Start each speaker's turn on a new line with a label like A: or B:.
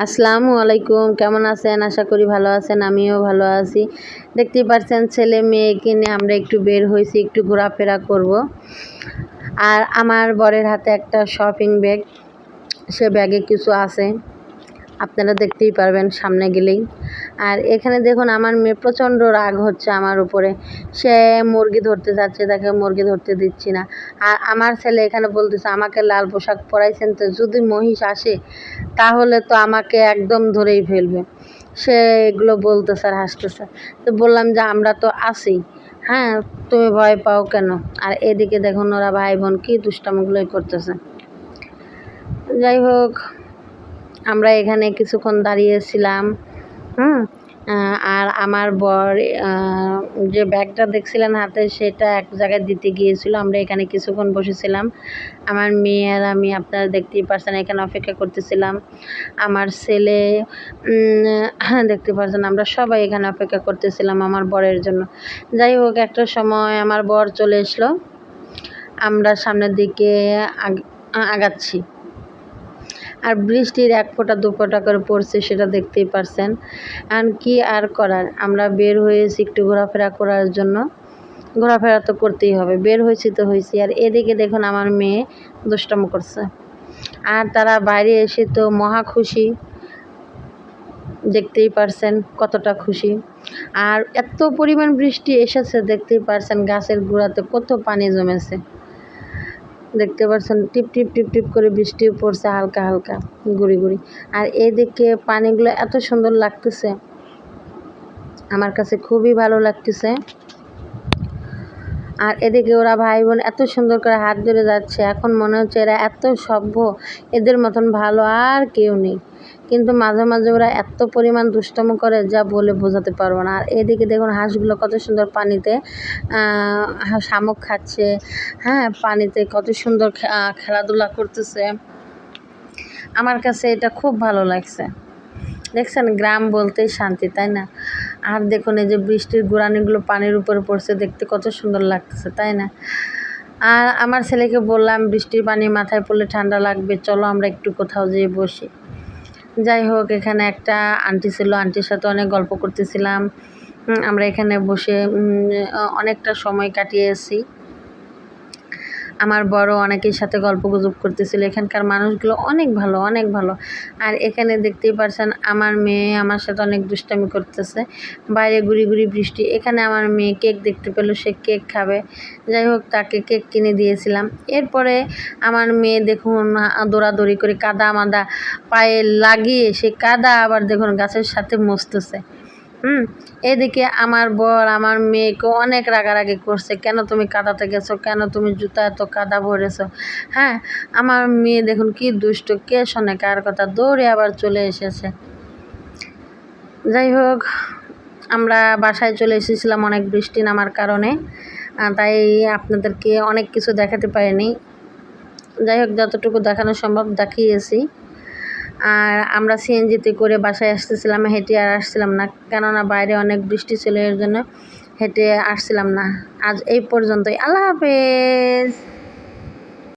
A: আসসালামু আলাইকুম, কেমন আছেন? আশা করি ভালো আছেন। আমিও ভালো আছি। দেখতেই পাচ্ছেন ছেলে মেয়েকে নিয়ে আমরা একটু বের হয়েছি, একটু ঘোরাফেরা করব। আর আমার বরের হাতে একটা শপিং ব্যাগ, সে ব্যাগে কিছু আছে, আপনারা দেখতেই পারবেন সামনে গেলেই। আর এখানে দেখুন আমার মেয়ে প্রচণ্ড রাগ হচ্ছে আমার উপরে। সে মুরগি ধরতে যাচ্ছে, তাকে মুরগি ধরতে দিচ্ছি না। আর আমার ছেলে এখানে বলতেছে আমাকে লাল পোশাক পরাইছেন তো, যদি মহিষ আসে তাহলে তো আমাকে একদম ধরেই ফেলবে। সে এগুলো বলতেছে আর হাসতেছে। তো বললাম যে আমরা তো আছি, হ্যাঁ, তুমি ভয় পাও কেন? আর এদিকে দেখুন ওরা ভাই বোন কী দুষ্টামিগুলোই করতেছে। যাই হোক, আমরা এখানে কিছুক্ষণ দাঁড়িয়েছিলাম। আর আমার বর যে ব্যাগটা দেখছিলেন হাতে, সেটা এক জায়গায় দিতে গিয়েছিল। আমরা এখানে কিছুক্ষণ বসেছিলাম, আমার মেয়ে আর আমি। আপনারা দেখতেই পারছেন এখানে অপেক্ষা করতেছিলাম। আমার ছেলে দেখতে পারছেন, আমরা সবাই এখানে অপেক্ষা করতেছিলাম আমার বরের জন্য। যাই হোক, একটা সময় আমার বর চলে আসলো। আমরা সামনের দিকে আগাচ্ছি। আর বৃষ্টির এক ফোঁটা দু ফোঁটা করে পড়ছে, সেটা দেখতেই পারছেন। আর কি আর করার, আমরা বের হয়েছি একটু ঘোরাফেরা করার জন্য। ঘোরাফেরা তো করতেই হবে, বের হয়েছি তো হয়েছি। আর এদিকে দেখুন আমার মেয়ে দুষ্টামি করছে। আর তারা বাইরে এসে তো মহা খুশি, দেখতেই পারছেন কতটা খুশি। আর এত পরিমাণ বৃষ্টি এসেছে, দেখতেই পারছেন গাছের গোড়াতে কত পানি জমেছে। দেখতে পাচ্ছেন টিপ টিপ টিপ টিপ করে বৃষ্টিও পড়ছে হালকা হালকা গুড়ি গুড়ি। আর এদিকে পানিগুলো এত সুন্দর লাগতেছে, আমার কাছে খুবই ভালো লাগতেছে। আর এদিকে ওরা ভাই বোন এত সুন্দর করে হাত ধরে যাচ্ছে, এখন মনে হচ্ছে এরা এত সভ্য, এদের মতন ভালো আর কেউ নেই। কিন্তু মাঝে মাঝে ওরা এত পরিমাণ দুষ্টামি করে যা বলে বোঝাতে পারবো না। আর এদিকে দেখুন হাঁসগুলো কত সুন্দর পানিতে শামুক খাচ্ছে, হ্যাঁ, পানিতে কত সুন্দর খেলাধুলা করতেছে। আমার কাছে এটা খুব ভালো লাগছে। দেখছেন, গ্রাম বলতেই শান্তি, তাই না? আর দেখুন এই যে বৃষ্টির গোড়ানিগুলো পানির উপরে পড়ছে, দেখতে কত সুন্দর লাগতেছে, তাই না? আর আমার ছেলেকে বললাম বৃষ্টির পানি মাথায় পড়লে ঠান্ডা লাগবে, চলো আমরা একটু কোথাও যেয়ে বসি। যাই হোক, এখানে একটা আন্টি ছিল, আন্টির সাথে অনেক গল্প করতেছিলাম। আমরা এখানে বসে অনেকটা সময় কাটিয়েছি। আমার বড় অনেকের সাথে গল্পগুজব করতেছিল। এখানকার মানুষগুলো অনেক ভালো, অনেক ভালো। আর এখানে দেখতেই পারছেন আমার মেয়ে আমার সাথে অনেক দুষ্টামি করতেছে। বাইরে গুড়ি গুড়ি বৃষ্টি, এখানে আমার মেয়ে কেক দেখতে পেল, সে কেক খাবে। যাই হোক, তাকে কেক কিনে দিয়েছিলাম। এরপরে আমার মেয়ে দেখুন দৌড়াদৌড়ি করে কাদা মাদা পায়ে লাগিয়ে সে কাদা আবার দেখুন গাছের সাথে মুছতেছে। এদিকে আমার বর আমার মেয়েকে অনেক রাগারাগি করছে, কেন তুমি কাদাতে গেছো, কেন তুমি জুতা এত কাদা ভরেছো। হ্যাঁ, আমার মেয়ে দেখুন কি দুষ্ট, কে শোনে কার কথা, দৌড়ে আবার চলে এসেছে। যাই হোক, আমরা বাসায় চলে এসেছিলাম অনেক বৃষ্টি নামার কারণে, তাই আপনাদেরকে অনেক কিছু দেখাতে পারিনি। যাই হোক, যতটুকু দেখানো সম্ভব দেখিয়েছি। আর আমরা সিএনজিতে করে বাসায় আসতেছিলাম, হেঁটে আর আসছিলাম না, কেননা বাইরে অনেক বৃষ্টি ছিল, এর জন্য হেঁটে আসছিলাম না। আজ এই পর্যন্তই, আল্লাহ হাফেজ।